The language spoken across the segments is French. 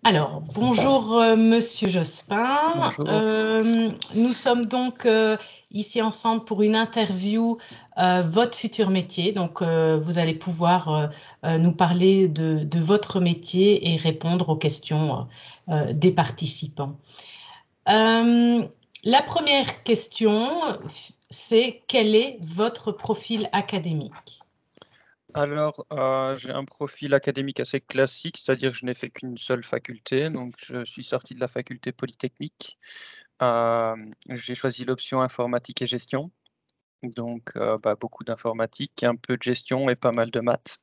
Alors, bonjour Monsieur Jospin. Bonjour. Nous sommes donc ici ensemble pour une interview votre futur métier. Donc, vous allez pouvoir nous parler de votre métier et répondre aux questions des participants. La première question, c'est quel est votre profil académique? Alors, j'ai un profil académique assez classique, c'est-à-dire que je n'ai fait qu'une seule faculté, donc je suis sorti de la faculté Polytechnique. J'ai choisi l'option informatique et gestion, donc beaucoup d'informatique, un peu de gestion et pas mal de maths.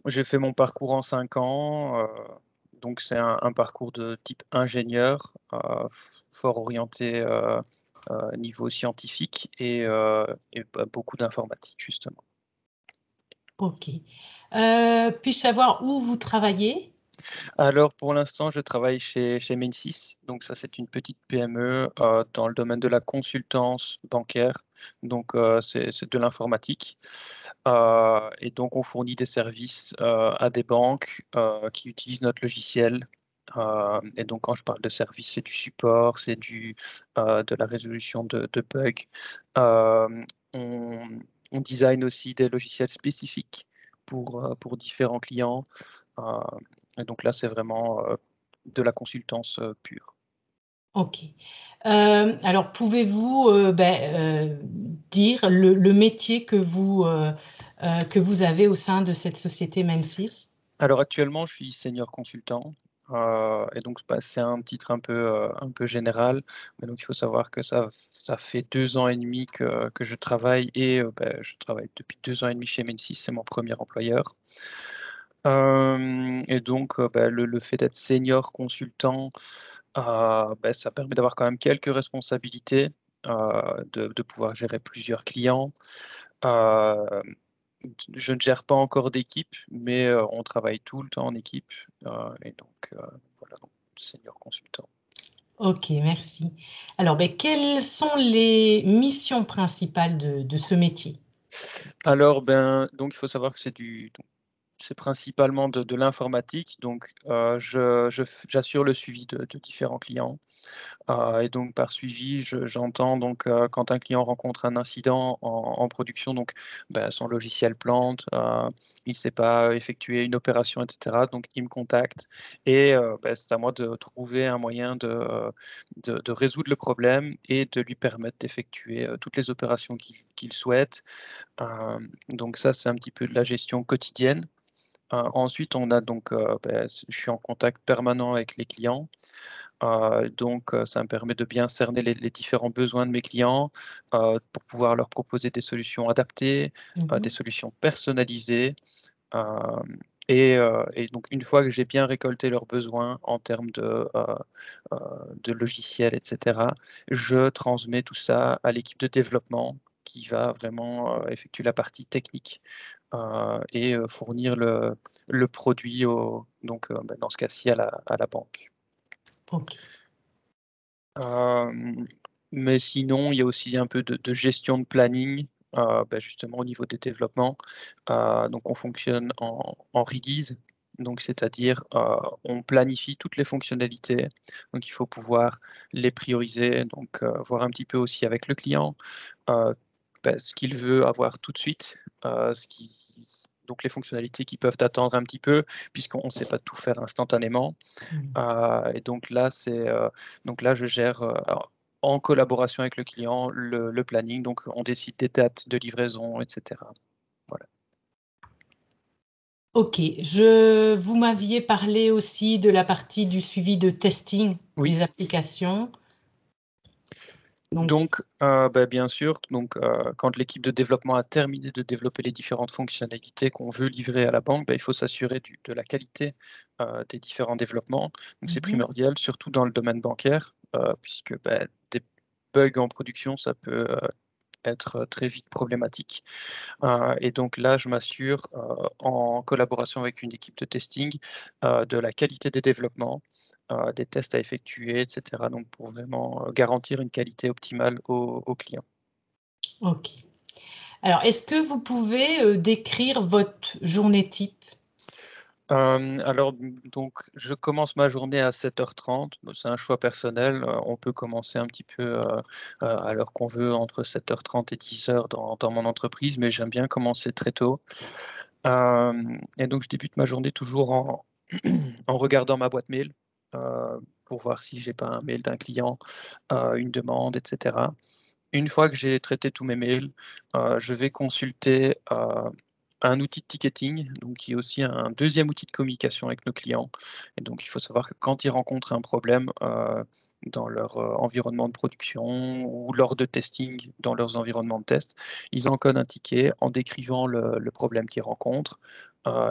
J'ai fait mon parcours en 5 ans, donc c'est un parcours de type ingénieur, fort orienté niveau scientifique et beaucoup d'informatique, justement. Ok. Puis-je savoir où vous travaillez? Alors, pour l'instant, je travaille chez Mensys. Donc, ça, c'est une petite PME dans le domaine de la consultance bancaire. Donc, c'est de l'informatique. Et donc, on fournit des services à des banques qui utilisent notre logiciel. Et donc, quand je parle de service, c'est du support, c'est de la résolution de bugs. Euh, on, on design aussi des logiciels spécifiques pour différents clients. Euh, et donc là, c'est vraiment de la consultance pure. Ok. Alors, pouvez-vous dire le métier que vous avez au sein de cette société Mensis? Alors actuellement, je suis senior consultant. Et donc, c'est un titre un peu général. Mais donc, il faut savoir que ça fait 2 ans et demi que je travaille et je travaille depuis 2 ans et demi chez Mensys, c'est mon premier employeur. Et donc, le fait d'être senior consultant, ça permet d'avoir quand même quelques responsabilités, de pouvoir gérer plusieurs clients. Euh, je ne gère pas encore d'équipe, mais on travaille tout le temps en équipe. Et donc, voilà, donc, senior consultant. Ok, merci. Alors, quelles sont les missions principales de ce métier? Alors, donc il faut savoir que c'est principalement de l'informatique. Donc, j'assure le suivi de différents clients. Et donc, par suivi, j'entends donc quand un client rencontre un incident en production, donc son logiciel plante, il ne sait pas effectuer une opération, etc. Donc, il me contacte et c'est à moi de trouver un moyen de résoudre le problème et de lui permettre d'effectuer toutes les opérations qu'il souhaite. Donc, ça, c'est un petit peu de la gestion quotidienne. Ensuite, on a donc, je suis en contact permanent avec les clients. Donc, ça me permet de bien cerner les différents besoins de mes clients pour pouvoir leur proposer des solutions adaptées, des solutions personnalisées. euh, et donc, une fois que j'ai bien récolté leurs besoins en termes euh, de logiciels, etc., je transmets tout ça à l'équipe de développement qui va vraiment effectuer la partie technique et fournir le produit donc, dans ce cas-ci à la banque. Ok. Euh, mais sinon, il y a aussi un peu de gestion de planning, justement au niveau des développements. Donc, on fonctionne en release, donc c'est-à-dire on planifie toutes les fonctionnalités. Donc, il faut pouvoir les prioriser, donc voir un petit peu aussi avec le client euh, ce qu'il veut avoir tout de suite, donc les fonctionnalités qui peuvent attendre un petit peu, puisqu'on ne sait pas tout faire instantanément. Et donc là, je gère en collaboration avec le client le planning. Donc, on décide des dates de livraison, etc. Voilà. Ok, vous m'aviez parlé aussi de la partie du suivi de testing Oui. des applications. Donc, Donc, bien sûr, donc, quand l'équipe de développement a terminé de développer les différentes fonctionnalités qu'on veut livrer à la banque, il faut s'assurer de la qualité des différents développements. Donc, c'est primordial, surtout dans le domaine bancaire, puisque des bugs en production, ça peut être très vite problématique. Et donc là, je m'assure, en collaboration avec une équipe de testing, de la qualité des développements, des tests à effectuer, etc. Donc pour vraiment garantir une qualité optimale aux clients. ok. Alors, est-ce que vous pouvez décrire votre journée type? Alors, donc, je commence ma journée à 7h30. Bon, c'est un choix personnel. On peut commencer un petit peu à l'heure qu'on veut, entre 7h30 et 10h dans mon entreprise, mais j'aime bien commencer très tôt. Et donc, je débute ma journée toujours en regardant ma boîte mail pour voir si j'ai pas un mail d'un client, une demande, etc. Une fois que j'ai traité tous mes mails, je vais consulter un outil de ticketing, donc qui est aussi un deuxième outil de communication avec nos clients. Et donc, il faut savoir que quand ils rencontrent un problème dans leur environnement de production ou lors de testing dans leurs environnements de test, ils encodent un ticket en décrivant le problème qu'ils rencontrent.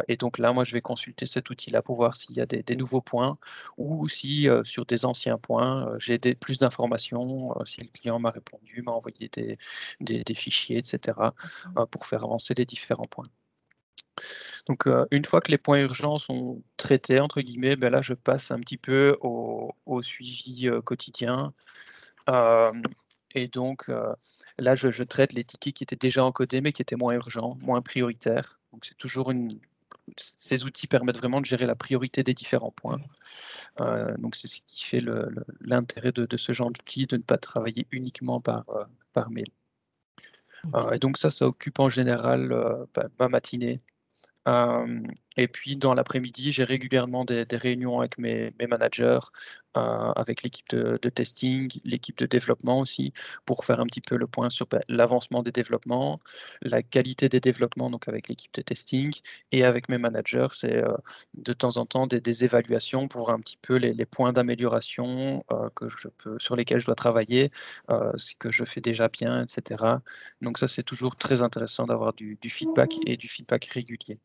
Et donc là, moi, je vais consulter cet outil-là pour voir s'il y a des nouveaux points ou si sur des anciens points, j'ai plus d'informations, si le client m'a répondu, m'a envoyé des fichiers, etc., pour faire avancer les différents points. Donc, une fois que les points urgents sont traités, entre guillemets, ben là, je passe un petit peu au suivi quotidien. Et donc, là, je traite les tickets qui étaient déjà encodés, mais qui étaient moins urgents, moins prioritaires. Donc, c'est toujours ces outils permettent vraiment de gérer la priorité des différents points. Donc, c'est ce qui fait l'intérêt de ce genre d'outil, de ne pas travailler uniquement par mail. Et donc, ça occupe en général ma matinée. Et puis dans l'après-midi, j'ai régulièrement des réunions avec mes managers, avec l'équipe de testing, l'équipe de développement aussi, pour faire un petit peu le point sur l'avancement des développements, la qualité des développements, donc avec l'équipe de testing, et avec mes managers, c'est de temps en temps des évaluations pour voir un petit peu les points d'amélioration sur lesquels je dois travailler, ce que je fais déjà bien, etc. Donc ça, c'est toujours très intéressant d'avoir du feedback et du feedback régulier.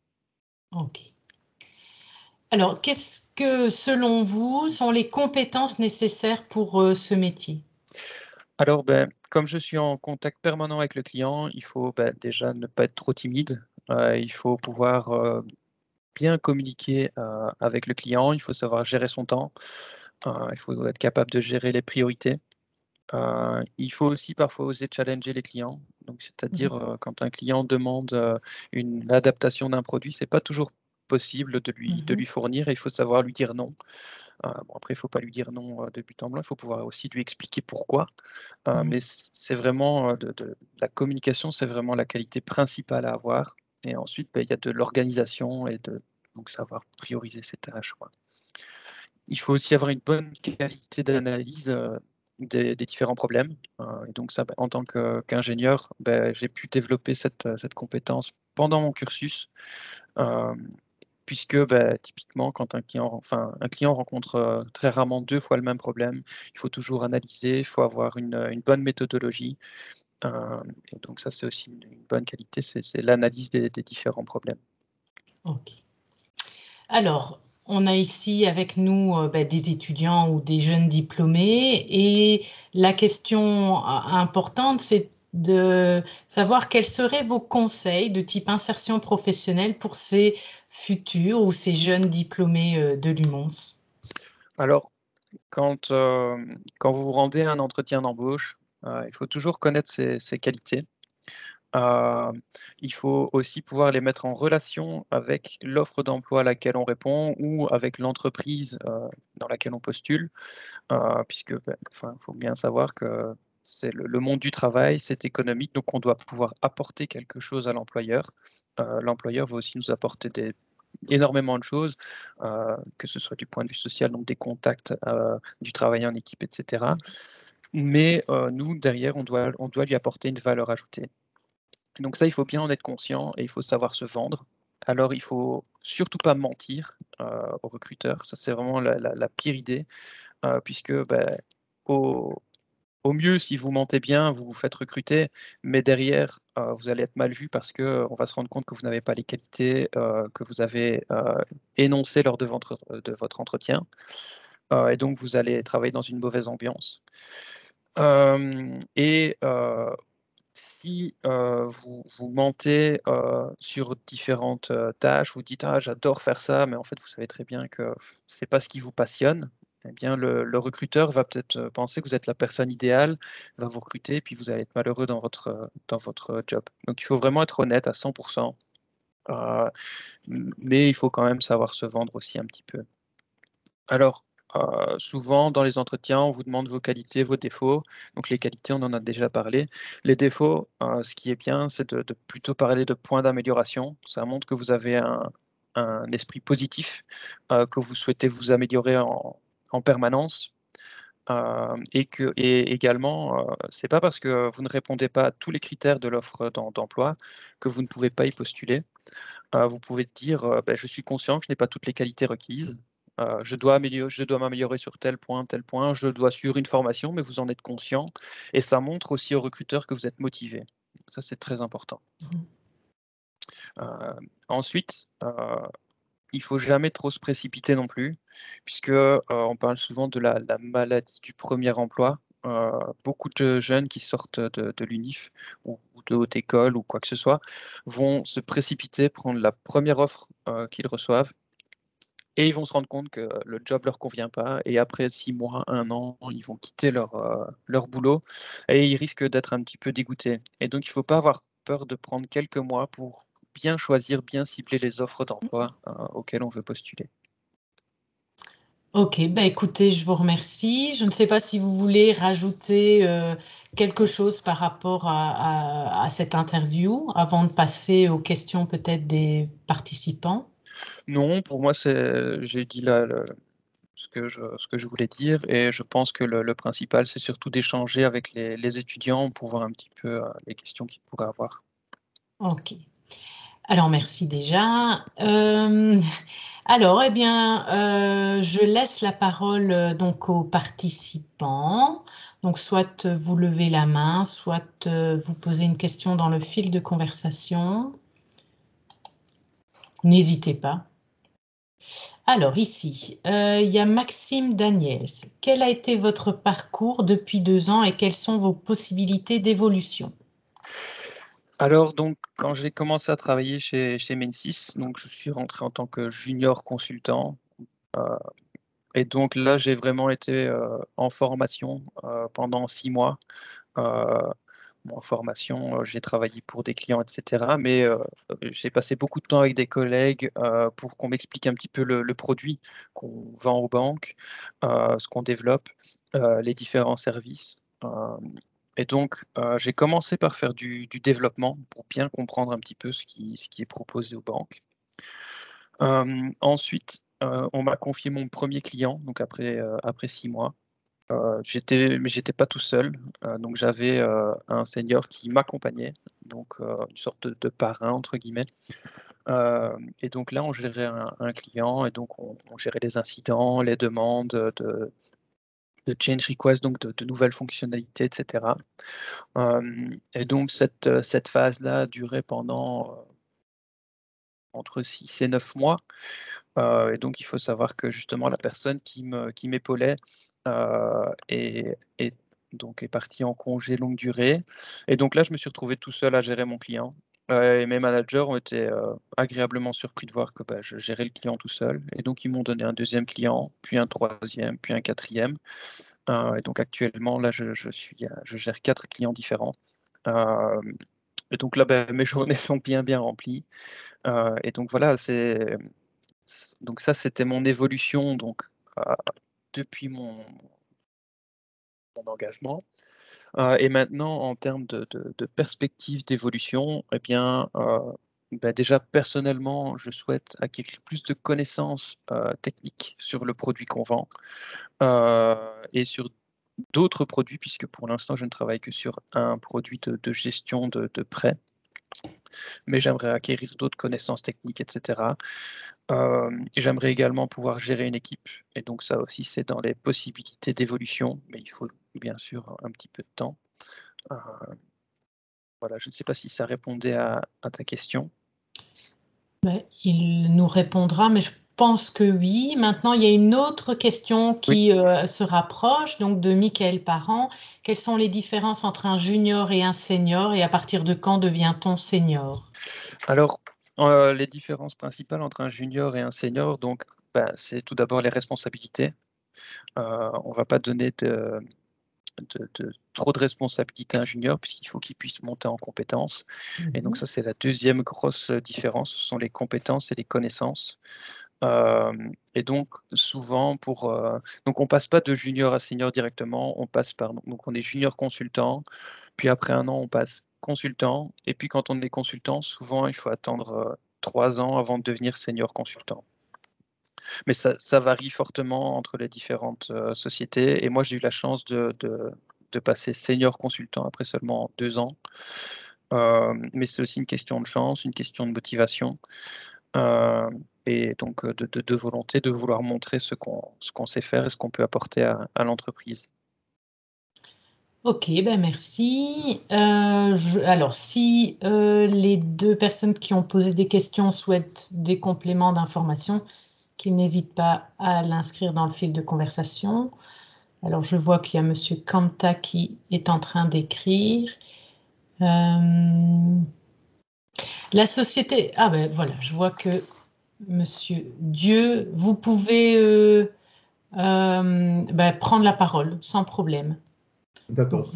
Ok. Alors, qu'est-ce que, selon vous, sont les compétences nécessaires pour ce métier? Alors, comme je suis en contact permanent avec le client, il faut déjà ne pas être trop timide. Il faut pouvoir bien communiquer avec le client. Il faut savoir gérer son temps. Il faut être capable de gérer les priorités. Il faut aussi parfois oser challenger les clients. Donc, c'est-à-dire quand un client demande une adaptation d'un produit, c'est pas toujours possible de lui fournir et il faut savoir lui dire non. Bon, après, il ne faut pas lui dire non de but en blanc, il faut pouvoir aussi lui expliquer pourquoi. Mais c'est vraiment la communication, c'est vraiment la qualité principale à avoir. Et ensuite, il y a de l'organisation et donc savoir prioriser ses tâches, quoi. Il faut aussi avoir une bonne qualité d'analyse des différents problèmes. Et donc ça, en tant qu'ingénieur, j'ai pu développer cette compétence pendant mon cursus. Euh, Puisque typiquement, quand un client rencontre très rarement 2 fois le même problème, il faut toujours analyser, il faut avoir une bonne méthodologie. Et donc ça, c'est aussi une bonne qualité, c'est l'analyse des différents problèmes. Ok. Alors, on a ici avec nous des étudiants ou des jeunes diplômés et la question importante, c'est de savoir quels seraient vos conseils de type insertion professionnelle pour ces futurs ou ces jeunes diplômés de l'UMONS. Alors, quand vous vous rendez à un entretien d'embauche, il faut toujours connaître ses qualités. Euh, il faut aussi pouvoir les mettre en relation avec l'offre d'emploi à laquelle on répond ou avec l'entreprise dans laquelle on postule, puisque faut bien savoir que c'est le monde du travail, c'est économique, donc on doit pouvoir apporter quelque chose à l'employeur. L'employeur va aussi nous apporter énormément de choses, que ce soit du point de vue social, donc des contacts, du travail en équipe, etc. Mais nous, derrière, on doit lui apporter une valeur ajoutée. Donc ça, il faut bien en être conscient et il faut savoir se vendre. Alors, il faut surtout pas mentir aux recruteurs. Ça, c'est vraiment la pire idée, puisque au, au mieux, si vous mentez bien, vous vous faites recruter, mais derrière, vous allez être mal vu parce qu'on va se rendre compte que vous n'avez pas les qualités que vous avez énoncées lors de votre entretien. Et donc, vous allez travailler dans une mauvaise ambiance. Et si vous mentez sur différentes tâches, vous dites ah j'adore faire ça, mais en fait vous savez très bien que c'est pas ce qui vous passionne, eh bien le recruteur va peut-être penser que vous êtes la personne idéale, va vous recruter, et puis vous allez être malheureux dans votre job. Donc il faut vraiment être honnête à 100%. mais il faut quand même savoir se vendre aussi un petit peu. Alors, souvent dans les entretiens, on vous demande vos qualités, vos défauts. Donc les qualités, on en a déjà parlé. Les défauts, ce qui est bien, c'est de plutôt parler de points d'amélioration. Ça montre que vous avez un esprit positif, que vous souhaitez vous améliorer en permanence. Et également, c'est pas parce que vous ne répondez pas à tous les critères de l'offre d'emploi que vous ne pouvez pas y postuler. Vous pouvez dire, «Beh, je suis conscient que je n'ai pas toutes les qualités requises. Je dois m'améliorer sur tel point, je dois suivre une formation», mais vous en êtes conscient et ça montre aussi aux recruteurs que vous êtes motivé. Ça, c'est très important. Mmh. Ensuite, il faut jamais trop se précipiter non plus puisque, on parle souvent de la maladie du premier emploi. Beaucoup de jeunes qui sortent de l'UNIF ou de haute école ou quoi que ce soit, vont se précipiter, prendre la première offre, qu'ils reçoivent et ils vont se rendre compte que le job leur convient pas et après 6 mois, 1 an, ils vont quitter leur boulot et ils risquent d'être un petit peu dégoûtés et donc il faut pas avoir peur de prendre quelques mois pour bien choisir, bien cibler les offres d'emploi, auxquelles on veut postuler. OK, bah, écoutez, je vous remercie. Je ne sais pas si vous voulez rajouter, quelque chose par rapport à cette interview, avant de passer aux questions peut-être des participants? Non, pour moi, j'ai dit là ce que je voulais dire et je pense que le principal, c'est surtout d'échanger avec les étudiants pour voir un petit peu, les questions qu'ils pourraient avoir. OK. Alors merci déjà. Alors, eh bien, je laisse la parole, donc aux participants. Donc soit, vous levez la main, soit, vous posez une question dans le fil de conversation. N'hésitez pas. Alors ici, il y a Maxime Daniels. Quel a été votre parcours depuis 2 ans et quelles sont vos possibilités d'évolution? Alors donc, quand j'ai commencé à travailler chez Mensis, donc je suis rentré en tant que junior consultant, heu et donc là, j'ai vraiment été, en formation, pendant 6 mois. Heu, bon, en formation, j'ai travaillé pour des clients et cetera, mais j'ai passé beaucoup de temps avec des collègues, pour qu'on m'explique un petit peu le produit qu'on vend aux banques, ce qu'on développe, les différents services. Et donc j'ai commencé par faire du développement pour bien comprendre un petit peu ce qui est proposé aux banques. Ensuite, on m'a confié mon premier client, donc après 6 mois. J'étais pas tout seul, donc j'avais, un senior qui m'accompagnait, donc une sorte de «parrain» entre guillemets. Et donc là, on gérait un client et donc on gérait les incidents, les demandes, de change request, donc de nouvelles fonctionnalités et cetera. Et donc cette phase-là durait pendant, entre 6 et 9 mois. Et donc il faut savoir que justement la personne qui m'épaulait, est donc est partie en congé longue durée et donc là, je me suis retrouvé tout seul à gérer mon client, et mes managers ont été, agréablement surpris de voir que, bah, je gérais le client tout seul et donc ils m'ont donné un deuxième client, puis un troisième, puis un quatrième. Et donc actuellement là, je gère 4 clients différents. Hem Et donc là, bah, mes journées sont bien remplies, et donc voilà, donc ça, c'était mon évolution donc, heu, depuis mon engagement, et maintenant en termes de perspective d'évolution et bien, bah, déjà personnellement, je souhaite acquérir plus de connaissances, techniques sur le produit qu'on vend, heu et sur d'autres produits puisque pour l'instant, je ne travaille que sur un produit de gestion de prêt, mais j'aimerais acquérir d'autres connaissances techniques et cetera. Et j'aimerais également pouvoir gérer une équipe et donc ça aussi, c'est dans les possibilités d'évolution, mais il faut bien sûr un petit peu de temps. Heu, voilà, je ne sais pas si ça répondait à ta question? Beh, il nous répondra, mais je pense que oui. Maintenant, il y a une autre question Oui. qui, se rapproche, donc de Michael Parent. Quelles sont les différences entre un junior et un senior et à partir de quand devient-on senior? Alors, les différences principales entre un junior et un senior donc, bah, c'est tout d'abord les responsabilités. On va pas donner trop de responsabilités à un junior, puisqu'il faut qu'il puisse monter en compétences. Et donc ça, c'est la deuxième grosse différence, ce sont les compétences et les connaissances. Et donc souvent donc on passe pas de junior à senior directement, on passe par donc on est junior consultant, puis après un an on passe consultant, et puis quand on est consultant, souvent il faut attendre 3 ans avant de devenir senior consultant. Mais ça varie fortement entre les différentes sociétés, et moi j'ai eu la chance de passer senior consultant après seulement 2 ans. Mais c'est aussi une question de chance, une question de motivation. Et donc de volonté de vouloir montrer ce qu'on sait faire et ce qu'on peut apporter à l'entreprise. Ok, ben merci. Alors, si les deux personnes qui ont posé des questions souhaitent des compléments d'information, qu'ils n'hésitent pas à l'inscrire dans le fil de conversation. Alors, je vois qu'il y a Monsieur Kanta qui est en train d'écrire. La société... Ah ben voilà, je vois que Monsieur Dieu, vous pouvez prendre la parole sans problème. Donc, D'accord.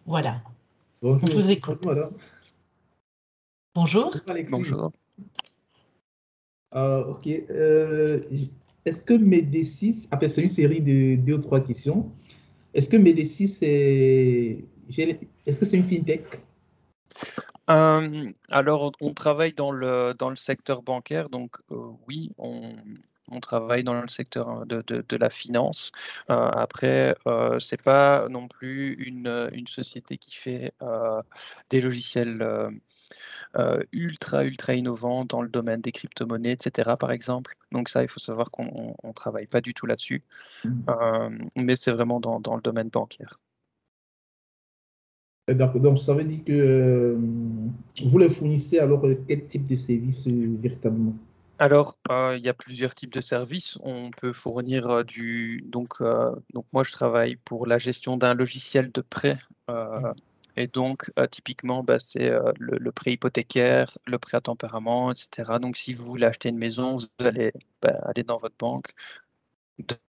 voilà, Bonjour. on vous écoute. Bonjour, madame. Bonjour. Bonjour, Alexis. Bonjour. Ok. Est-ce que Médécis, après c'est une série de 2 ou 3 questions, est-ce que Médécis est-ce que c'est une fintech? Alors, on travaille dans le secteur bancaire, donc oui, on travaille dans le secteur de la finance. Après, c'est pas non plus une société qui fait des logiciels ultra innovants dans le domaine des crypto-monnaies, etc., par exemple. Donc ça, il faut savoir qu'on ne travaille pas du tout là-dessus, mais c'est vraiment dans le domaine bancaire. D'accord. Donc, ça veut dire que vous les fournissez alors quel type de service véritablement? Alors, il y a plusieurs types de services. On peut fournir donc moi, je travaille pour la gestion d'un logiciel de prêt. Et donc, typiquement, c'est le prêt hypothécaire, le prêt à tempérament, etc. Donc, si vous voulez acheter une maison, vous allez aller dans votre banque,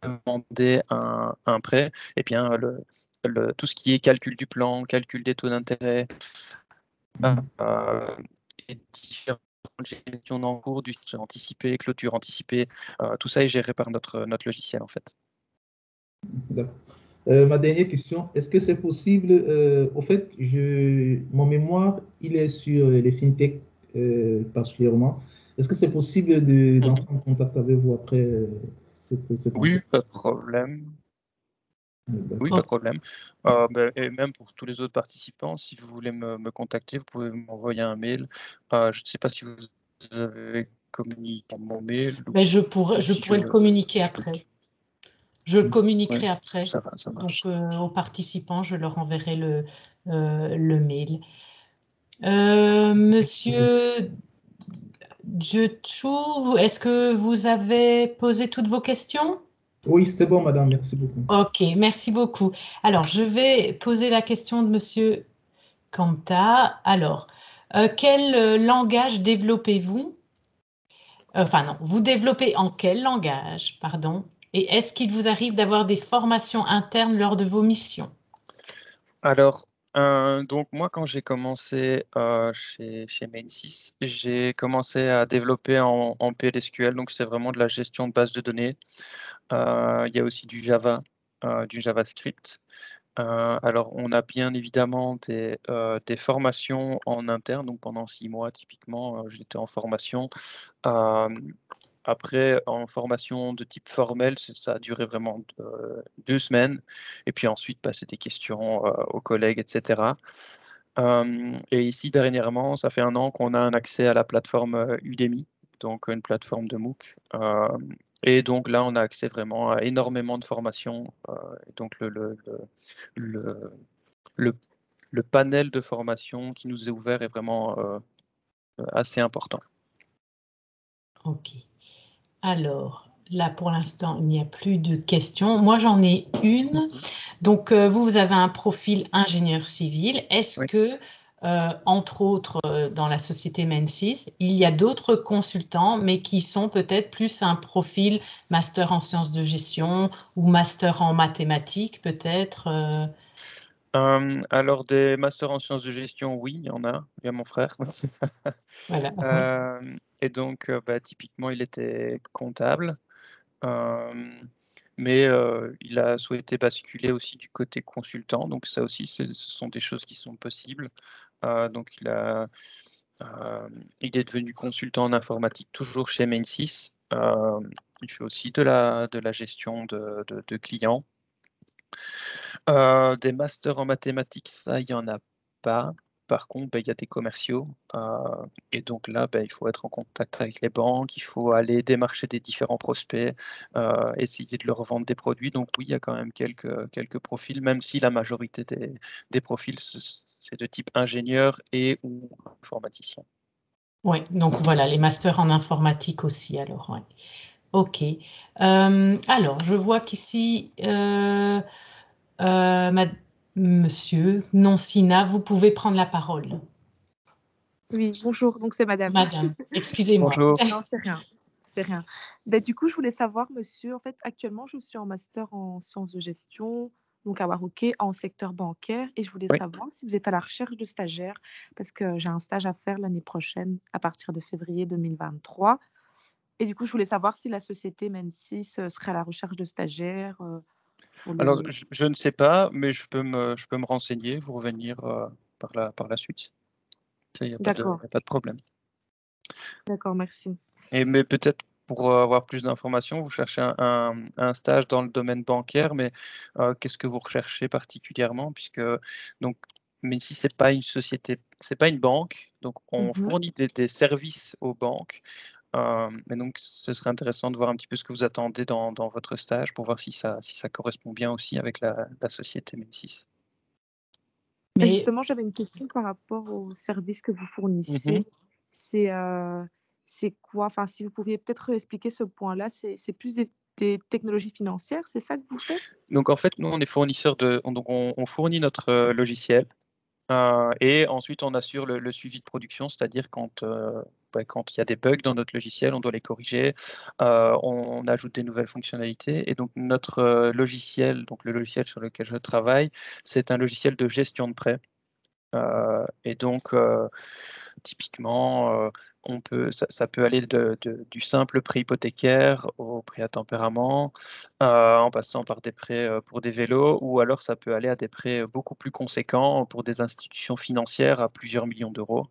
demander un prêt, et bien tout ce qui est calcul du plan, calcul des taux d'intérêt, et différentes gestions d'encours, du anticipé, clôture anticipée, tout ça est géré par notre logiciel en fait. D'accord. Ma dernière question, est-ce que c'est possible, au fait, mon mémoire, il est sur les fintechs particulièrement. Est-ce que c'est possible d'entrer en contact avec vous après cette Oui, entretien? pas de problème. Oui, pas de problème. Et même pour tous les autres participants, si vous voulez me contacter, vous pouvez m'envoyer un mail. Je ne sais pas si vous avez communiqué mon mail. Ben, je pourrais le communiquer après. Je le communiquerai après. Ça va, ça marche. Donc, aux participants, je leur enverrai le mail. Monsieur Djechou, est-ce que vous avez posé toutes vos questions? Oui, c'est bon, madame, merci beaucoup. Ok, merci beaucoup. Alors, je vais poser la question de Monsieur Kanta. Alors, quel langage développez-vous? Enfin non, vous développez en quel langage, pardon? Et est-ce qu'il vous arrive d'avoir des formations internes lors de vos missions? Alors, donc moi, quand j'ai commencé chez Main6, j'ai commencé à développer en PLSQL, donc c'est vraiment de la gestion de base de données. Il y a aussi du Java, du JavaScript. Alors, on a bien évidemment des formations en interne, donc pendant 6 mois, typiquement, j'étais en formation. Après, en formation de type formel, ça a duré vraiment 2 semaines. Et puis ensuite, passer des questions aux collègues, etc. Et ici, dernièrement, ça fait 1 an qu'on a un accès à la plateforme Udemy, donc une plateforme de MOOC. Et donc là, on a accès vraiment à énormément de formations. Et donc le, le, le panel de formations qui nous est ouvert est vraiment assez important. Ok. Alors, là, pour l'instant, il n'y a plus de questions. Moi, j'en ai une. Donc, vous avez un profil ingénieur civil. Est-ce Oui. que, entre autres, dans la société Mensis, il y a d'autres consultants, mais qui sont peut-être plus un profil master en sciences de gestion ou master en mathématiques, peut-être Alors, des masters en sciences de gestion, oui, il y en a. Il y a mon frère. Voilà. Et donc, typiquement, il était comptable. Mais il a souhaité basculer aussi du côté consultant. Donc, ça aussi, ce sont des choses qui sont possibles. Donc, il est devenu consultant en informatique, toujours chez Main6. Il fait aussi de la gestion de clients. Des masters en mathématiques, ça, il n'y en a pas. Par contre, il y a des commerciaux. Et donc là, il faut être en contact avec les banques, il faut aller démarcher des différents prospects, essayer de leur vendre des produits. Donc oui, il y a quand même quelques profils, même si la majorité des profils, c'est de type ingénieur et ou informaticien. Oui, donc voilà, les masters en informatique aussi, alors, ouais. OK. Alors, je vois qu'ici, monsieur Nonsina, vous pouvez prendre la parole. Oui, bonjour, donc c'est madame. Madame, excusez-moi. Bonjour. Non, c'est rien, c'est rien. Ben, du coup, je voulais savoir, monsieur, en fait, actuellement, je suis en master en sciences de gestion, donc à Warouké, en secteur bancaire, et je voulais Oui. savoir si vous êtes à la recherche de stagiaires, parce que j'ai un stage à faire l'année prochaine, à partir de février 2023. Et du coup, je voulais savoir si la société Mensis serait à la recherche de stagiaires pour le... Alors, je ne sais pas, mais je peux me renseigner, vous revenir par la suite. Il n'y a pas D'accord, de problème. d'accord, merci. Mais peut-être pour avoir plus d'informations, vous cherchez un stage dans le domaine bancaire, mais qu'est-ce que vous recherchez particulièrement? Puisque, donc, mais si c'est pas une société, c'est pas une banque, donc on Mhm. fournit des services aux banques. Mais donc, ce serait intéressant de voir un petit peu ce que vous attendez dans votre stage pour voir si ça correspond bien aussi avec la société Médicis. Et Mais justement, j'avais une question par rapport aux services que vous fournissez. Mhm. C'est quoi? Enfin, si vous pouviez peut-être expliquer ce point-là, c'est plus des technologies financières, c'est ça que vous faites? Donc, en fait, nous, on est fournisseur donc on fournit notre logiciel. Et ensuite, on assure le suivi de production, c'est-à-dire quand il y a des bugs dans notre logiciel, on doit les corriger, on ajoute des nouvelles fonctionnalités. Et donc, notre logiciel, donc le logiciel sur lequel je travaille, c'est un logiciel de gestion de prêt. Et donc, typiquement, ça peut aller du simple prêt hypothécaire au prêt à tempérament, en passant par des prêts pour des vélos, ou alors ça peut aller à des prêts beaucoup plus conséquents pour des institutions financières à plusieurs millions d'euros.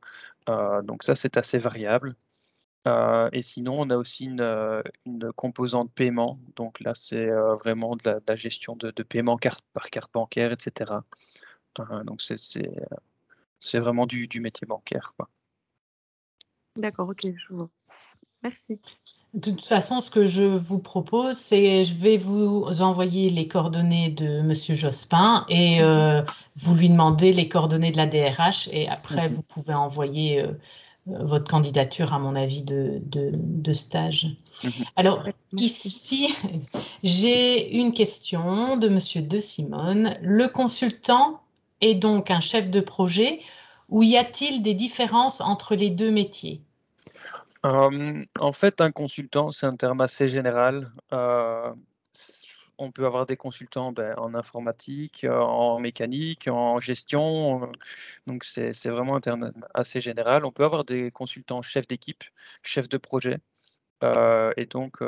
Donc ça, c'est assez variable. Et sinon, on a aussi une composante paiement. Donc là, c'est vraiment de la gestion de paiement par carte bancaire, etc. Donc c'est vraiment du métier bancaire, quoi. D'accord, ok, je vois. Merci. de toute façon, ce que je vous propose, c'est je vais vous envoyer les coordonnées de Monsieur Jospin et vous lui demandez les coordonnées de la DRH et après, vous pouvez envoyer votre candidature, à mon avis, de stage. Mhm. Alors, Merci. ici, j'ai une question de Monsieur De Simone. Le consultant est donc un chef de projet ou y a-t-il des différences entre les deux métiers? En fait, un consultant, c'est un terme assez général. On peut avoir des consultants en informatique, en mécanique, en gestion. Donc, c'est vraiment un terme assez général. On peut avoir des consultants chefs d'équipe, chefs de projet. Et donc,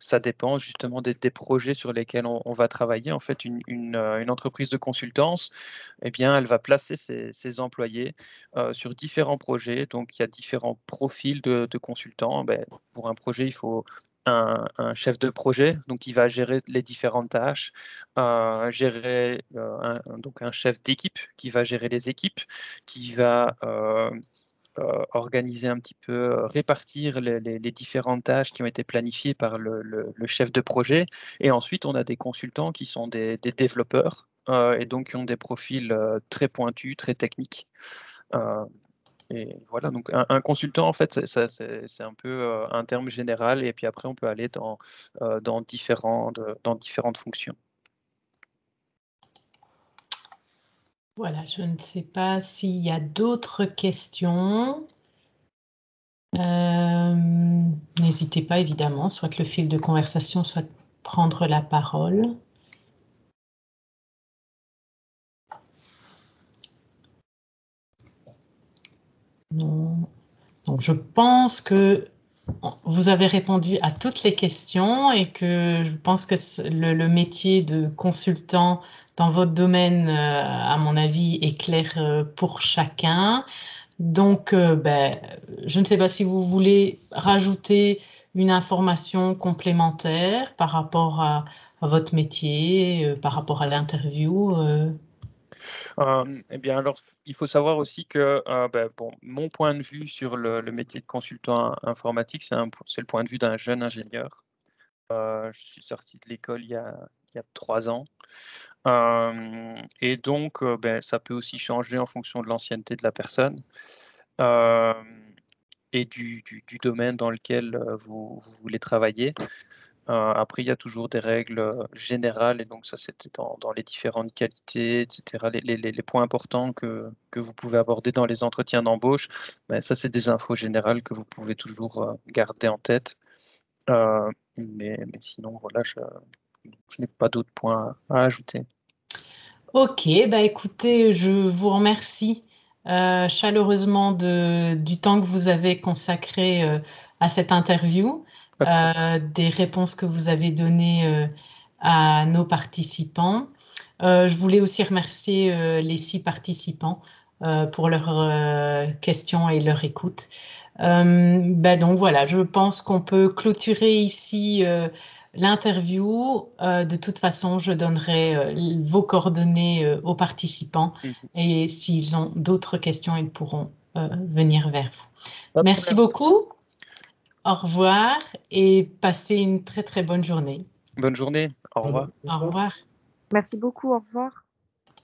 ça dépend justement des projets sur lesquels on va travailler. En fait, une entreprise de consultance, eh bien, elle va placer ses employés sur différents projets. Donc, il y a différents profils de consultants. Pour un projet, il faut un chef de projet, donc qui va gérer les différentes tâches, gérer donc un chef d'équipe qui va gérer les équipes, qui va organiser un petit peu, répartir les différentes tâches qui ont été planifiées par le chef de projet. Et ensuite, on a des consultants qui sont des développeurs et donc qui ont des profils très pointus, très techniques. Et voilà, donc un consultant, en fait, c'est un peu un terme général. Et puis après, on peut aller dans différentes fonctions. Voilà, je ne sais pas s'il y a d'autres questions. N'hésitez pas, évidemment, soit le fil de conversation, soit prendre la parole. Non. Donc, je pense que vous avez répondu à toutes les questions et que je pense que le métier de consultant dans votre domaine, à mon avis, est clair pour chacun. Donc, je ne sais pas si vous voulez rajouter une information complémentaire par rapport à votre métier, par rapport à l'interview. Eh bien, alors, il faut savoir aussi que bon, mon point de vue sur le métier de consultant informatique, c'est le point de vue d'un jeune ingénieur. Je suis sorti de l'école il y a 3 ans. Et donc, ça peut aussi changer en fonction de l'ancienneté de la personne et du domaine dans lequel vous voulez travailler. Après, il y a toujours des règles générales, et donc ça, c'était dans les différentes qualités, etc. Les points importants que vous pouvez aborder dans les entretiens d'embauche, ça, c'est des infos générales que vous pouvez toujours garder en tête. Mais sinon, voilà, je n'ai pas d'autres points à ajouter. Ok, écoutez, je vous remercie chaleureusement du temps que vous avez consacré à cette interview, des réponses que vous avez données à nos participants. Je voulais aussi remercier les 6 participants pour leurs questions et leur écoute. Donc voilà, je pense qu'on peut clôturer ici l'interview. De toute façon, je donnerai vos coordonnées aux participants et s'ils ont d'autres questions, ils pourront venir vers vous. Merci beaucoup. Au revoir et passez une très très bonne journée. Bonne journée. Au revoir. Au revoir. Merci beaucoup. Au revoir.